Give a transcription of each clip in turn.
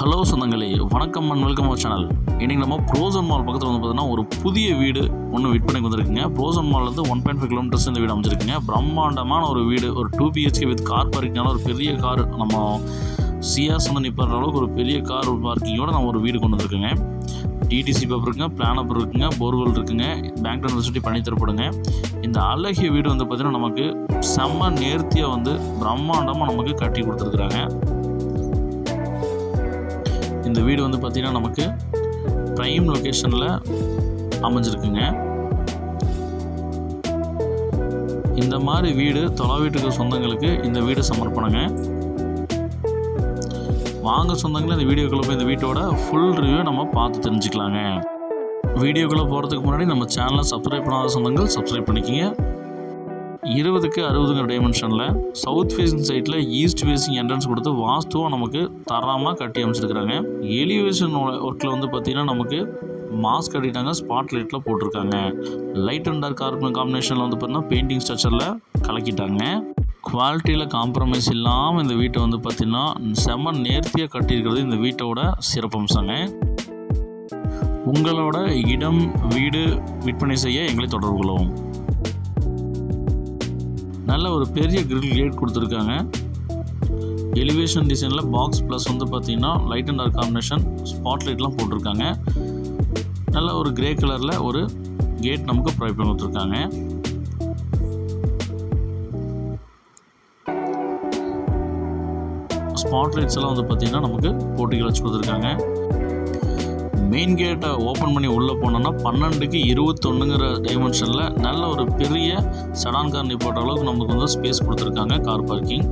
Hello சொந்தங்களே, வணக்கம் and welcome our channel. இன்றைக்கி நம்ம ப்ரோசன் மால் பக்கத்தில் வந்து பார்த்தீங்கன்னா ஒரு புதிய வீடு ஒன்று விற்பனைக்கு வந்திருக்குங்க. ப்ரோசன் மால்லேருந்து 1.5 கிலோமீட்டர்ஸ் இந்த வீடு அமைஞ்சிருக்குங்க. பிரம்மாண்டமான ஒரு வீடு, ஒரு 2 BHK வித் கார் பார்க்கிங்கான ஒரு பெரிய கார், நம்ம சியாஸ் வந்து நிற்கிற அளவுக்கு ஒரு பெரிய கார் பார்க்கிங்கோடு நம்ம ஒரு வீடு கொண்டு வந்திருக்குங்க. டிடிசி பேப்பர் இருக்குங்க, பிளான் பேப்பர் இருக்குங்க, போர்வெல் இருக்குங்க, பேங்க் லோன் ஃபெசிலிட்டி பண்ணி தரப்படுங்க. இந்த அழகிய வீடு வந்து பார்த்திங்கன்னா நமக்கு செம்ம நேர்த்தியாக வந்து பிரம்மாண்டமாக நமக்கு கட்டி கொடுத்துருக்குறாங்க. இந்த வீடு வந்து பார்த்திங்கன்னா நமக்கு ப்ரைம் லொக்கேஷனில் அமைஞ்சிருக்குங்க. இந்த மாதிரி வீடு தொலை வீட்டுக்கு சொந்தங்களுக்கு இந்த வீடு சமர்ப்பணங்க. வாங்க சொந்தங்களே, இந்த வீடியோக்குள்ளே போய் இந்த வீட்டோட ஃபுல் ரிவ்யூ நம்ம பார்த்து தெரிஞ்சுக்கலாங்க. வீடியோக்குள்ளே போகிறதுக்கு முன்னாடி நம்ம சேனலை சப்ஸ்கிரைப் பண்ணாத சொந்தங்கள் சப்ஸ்கிரைப் பண்ணிக்கிங்க. 20க்கு 60 டைமென்ஷனில் சவுத் ஃபேஸிங் சைட்டில் ஈஸ்ட் ஃபேஸிங் என்ட்ரன்ஸ் கொடுத்து வாஸ்துவாக நமக்கு தரமாக கட்டி அமைச்சிருக்கிறாங்க. எலிவேஷன் ஒர்க்கில் வந்து பார்த்திங்கன்னா நமக்கு மாஸ்க் கட்டிட்டாங்க, ஸ்பாட் லைட்டில் போட்டிருக்காங்க. லைட் அண்ட் டார்க் காம்பினேஷனில் வந்து பார்த்திங்கன்னா பெயிண்டிங் ஸ்ட்ரக்சரில் கலக்கிட்டாங்க. குவாலிட்டியில் காம்ப்ரமைஸ் இல்லாமல் இந்த வீட்டை வந்து பார்த்திங்கன்னா செம்ம நேர்த்தியாக கட்டியிருக்கிறது இந்த வீட்டோட சிறப்பம்சங்க. உங்களோட இடம் வீடு விற்பனை செய்ய எங்களை தொடர்பு கொள்ளவும். நல்ல ஒரு பெரிய கிரில் கேட் கொடுத்துருக்காங்க. எலிவேஷன் டிசைனில் பாக்ஸ் ப்ளஸ் வந்து பார்த்திங்கன்னா light and dark combination spot லைட்லாம் போட்டிருக்காங்க. நல்ல ஒரு கிரே கலரில் ஒரு கேட் நமக்கு ப்ரொவைட் பண்ணி கொடுத்துருக்காங்க. ஸ்பாட் லைட்ஸ் எல்லாம் வந்து பார்த்திங்கன்னா நமக்கு போட்டிகள் வச்சு கொடுத்துருக்காங்க. மெயின் கேட்டை ஓப்பன் பண்ணி உள்ளே போனோன்னா 12க்கு 21ங்கிற டைமென்ஷனில் நல்ல ஒரு பெரிய செடான் கார் நிப்பாட்ட அளவுக்கு நமக்கு வந்து ஸ்பேஸ் கொடுத்துருக்காங்க கார் பார்க்கிங்.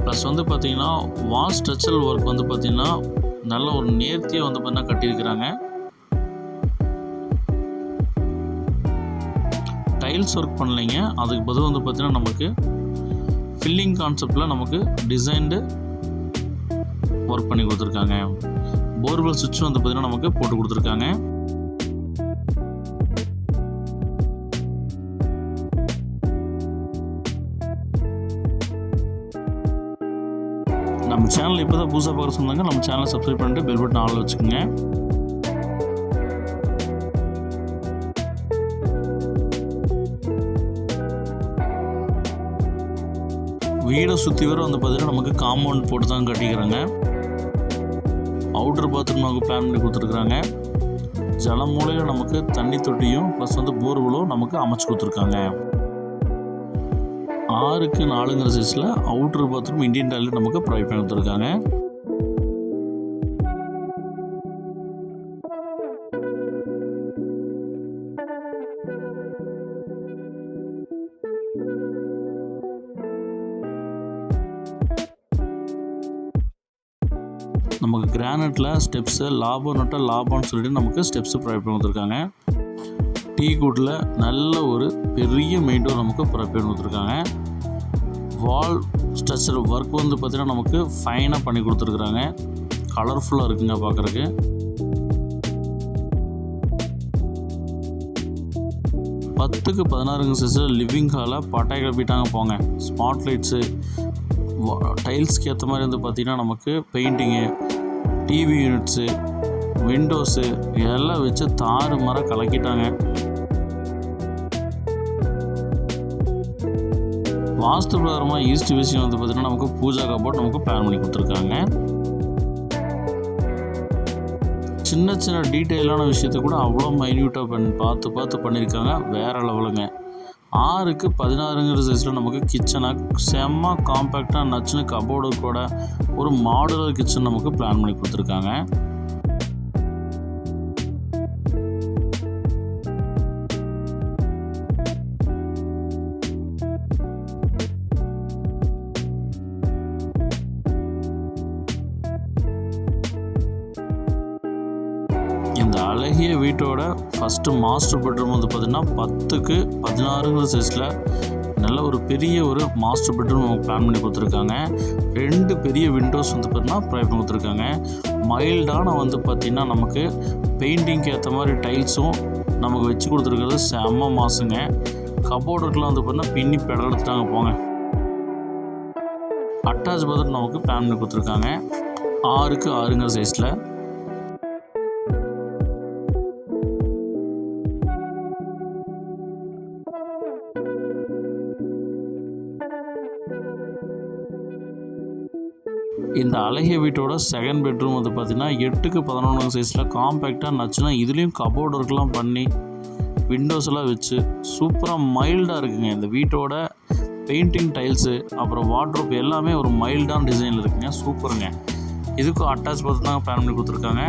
ப்ளஸ் வந்து பார்த்திங்கன்னா வால் ஸ்ட்ரக்சரல் ஒர்க் வந்து பார்த்திங்கன்னா நல்ல ஒரு நேர்த்தியாக வந்து பார்த்திங்கன்னா கட்டியிருக்கிறாங்க. டைல்ஸ் ஒர்க் பண்ணலைங்க, அதுக்கு பதில் வந்து பார்த்திங்கன்னா நமக்கு ஃபில்லிங் கான்செப்டில் நமக்கு டிசைன்டு ஒர்க் பண்ணி கொடுத்துருக்காங்க. போர்வெல் சுவிட்ச் வந்து பார்த்திங்கன்னா நமக்கு போட்டு கொடுத்துருக்காங்க. நம்ம சேனல் இப்போ தான் புதுசாக பார்க்க சொன்னாங்க, நம்ம சேனலை சப்ஸ்கிரைப் பண்ணிட்டு பெல் பட்டன் ஆல் வச்சுக்கோங்க. வீடை சுற்றி வர வந்து பார்த்திங்கன்னா நமக்கு காம்பவுண்ட் போட்டு தான் கட்டிக்கிறாங்க. அவுட்டர் பாத்ரூம் நமக்கு பிளான் பண்ணி கொடுத்துருக்குறாங்க. ஜலமூலையில் நமக்கு தண்ணி தொட்டியும் ப்ளஸ் வந்து போர்வெலும் நமக்கு அமைச்சு கொடுத்துருக்காங்க. 6க்கு 4ங்கிற சைஸில் அவுட்டர் பாத்ரூம் இந்தியன் டாய்லெட் நமக்கு ப்ரொவைட் பண்ணி கொடுத்துருக்காங்க. நமக்கு கிரானைட்டில் ஸ்டெப்ஸு லாபம்னு சொல்லிட்டு நமக்கு ஸ்டெப்ஸு ப்ரொவைட் பண்ணி கொடுத்துருக்காங்க. டீ கூட்டில் நல்ல ஒரு பெரிய மெயின் டோர் நமக்கு ப்ரொவைட் பண்ணி கொடுத்துருக்காங்க. வால் ஸ்ட்ரக்சர் ஒர்க் வந்து பார்த்திங்கன்னா நமக்கு ஃபைனாக பண்ணி கொடுத்துருக்குறாங்க. கலர்ஃபுல்லாக இருக்குங்க பார்க்குறக்கு. பத்துக்கு 16 சைஸில் லிவிங் ஹாலை பட்டாய் கிளப்பிட்டாங்க போங்க. ஸ்பாட் லைட்ஸு, டைல்ஸ்க்கு ஏற்ற மாதிரி வந்து பார்த்திங்கன்னா நமக்கு பெயிண்டிங்கு, டிவி யூனிட்ஸு, விண்டோஸு எல்லாம் வச்சு தாறு மாற கலக்கிட்டாங்க. வாஸ்து பிரகாரமாக ஈஸ்ட் விஷயம் வந்து பார்த்திங்கன்னா நமக்கு பூஜா கபோர்ட் நமக்கு பிளான் பண்ணி கொடுத்துருக்காங்க. சின்ன சின்ன டீட்டெயிலான விஷயத்தை கூட அவ்வளோ மைன்யூட்டாக பார்த்து பண்ணியிருக்காங்க. வேறு லெவலுங்க. 6க்கு 16ங்கிற சைஸில் நமக்கு கிச்சனாக செம்ம காம்பேக்டாக நச்சுன்னு கபோர்டு கூட ஒரு மாடுலர் கிச்சன் நமக்கு பிளான் பண்ணி கொடுத்துருக்காங்க. இந்த அழகிய வீட்டோட ஃபஸ்ட்டு மாஸ்டர் பெட்ரூம் வந்து பார்த்திங்கன்னா 10க்கு 16ங்கிற சைஸில் நல்ல ஒரு பெரிய ஒரு மாஸ்டர் பெட்ரூம் நமக்கு பிளான் பண்ணி கொடுத்துருக்காங்க. 2 பெரிய விண்டோஸ் வந்து பார்த்திங்கன்னா ப்ரொவைட் பண்ணி கொடுத்துருக்காங்க. மைல்டான வந்து பார்த்திங்கன்னா நமக்கு பெயிண்டிங்க்கு ஏற்ற மாதிரி டைல்ஸும் நமக்கு வச்சு கொடுத்துருக்கிறது செம்ம மாசுங்க. கபோர்டுக்கெலாம் வந்து பார்த்திங்கன்னா பின்னி பெடல் எடுத்துட்டாங்க போங்க. அட்டாச் பாத்ரூம் நமக்கு பிளான் பண்ணி கொடுத்துருக்காங்க. 6க்கு 6ங்கிற சைஸில். இந்த அழகிய வீட்டோட செகண்ட் பெட்ரூம் வந்து பார்த்திங்கன்னா 8க்கு 11 சைஸில் காம்பேக்டாக நச்சுனா இதுலேயும் கபோர்டு ஒர்க்லாம் பண்ணி விண்டோஸ் எல்லாம் வச்சு சூப்பராக மைல்டாக இருக்குங்க. இந்த வீட்டோட பெயிண்டிங் டைல்ஸு அப்புறம் வார்ட்ரோப் எல்லாமே ஒரு மைல்டான டிசைனில் இருக்குங்க. சூப்பருங்க. இதுக்கும் அட்டாச் பாத்ரூம் தான் பிளான் பண்ணி கொடுத்துருக்காங்க.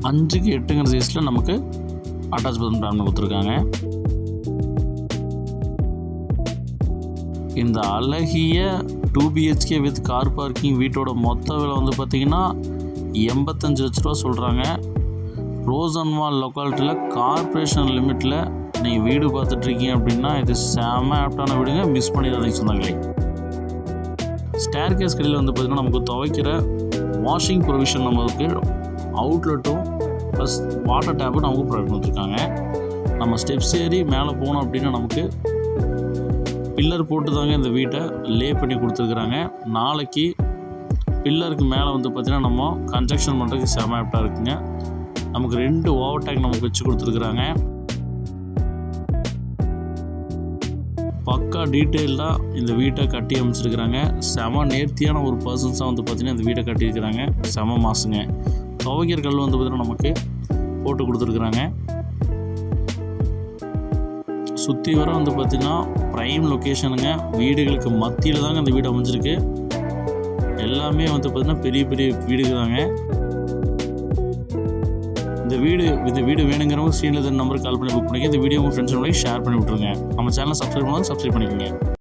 5க்கு 8ங்கிற சைஸில் நமக்கு அட்டாச் பாத்ரூம் பிளான் பண்ணி கொடுத்துருக்காங்க. இந்த அழகிய 2 BHK வித் கார் பார்க்கிங் வீட்டோட மொத்த விலை வந்து பார்த்திங்கன்னா 85 லட்ச ரூபா சொல்கிறாங்க. ரோசன்வால் லொக்காலிட்டியில் கார்பரேஷன் லிமிட்டில் நீங்கள் வீடு பார்த்துட்ருக்கீங்க அப்படின்னா இது செம ஆப்டான வீடுங்க. மிஸ் பண்ணிடாதீங்க சொன்னாங்களே. ஸ்டேர் கேஸ் கடையில் வந்து பார்த்திங்கன்னா நமக்கு துவைக்கிற வாஷிங் ப்ரொவிஷன் நமக்கு அவுட்லெட்டும் ப்ளஸ் வாட்டர் டேப்பும் நமக்கு ப்ரொவைட் பண்ணிருக்காங்க. நம்ம ஸ்டெப்ஸ் ஏறி மேலே போனோம் அப்படின்னா நமக்கு பில்லர் போட்டு தாங்க இந்த வீட்டை லே பண்ணி கொடுத்துருக்குறாங்க. நாளைக்கு பில்லருக்கு மேலே வந்து பார்த்திங்கன்னா நம்ம கன்ஸ்ட்ரக்ஷன் பண்ணுறதுக்கு செம ஆப்டாக இருக்குங்க. நமக்கு 2 ஓவர் டேங்க் நமக்கு வச்சு கொடுத்துருக்குறாங்க. பக்கா டீட்டெயில்டாக இந்த வீட்டை கட்டி அமைச்சிருக்கிறாங்க. செம நேர்த்தியான ஒரு பர்சன்ஸாக வந்து பார்த்திங்கன்னா இந்த வீட்டை கட்டியிருக்கிறாங்க. செம மாசுங்க. துவைக்கிற கல் வந்து பார்த்திங்கன்னா நமக்கு போட்டு கொடுத்துருக்குறாங்க. சுற்றி வர வந்து பார்த்திங்கன்னா ப்ரைம் லொக்கேஷனுங்க. வீடுகளுக்கு மத்தியில் தாங்க இந்த வீடு அமைஞ்சிருக்கு. எல்லாமே வந்து பார்த்திங்கன்னா பெரிய பெரிய வீடுகள் தாங்க. இந்த வீடு வேணுங்கிறவங்க ஸ்க்ரீனில் நம்பருக்கு கால் பண்ணி புக் பண்ணிக்க. இந்த வீடியோ உங்கள் ஃப்ரெண்ட்ஸ் ஷேர் பண்ணி விட்ருங்க. நம்ம சேனலை சப்ஸ்கிரைப் பண்ணாலும் சப்ஸ்கிரைப் பண்ணிக்கோங்க.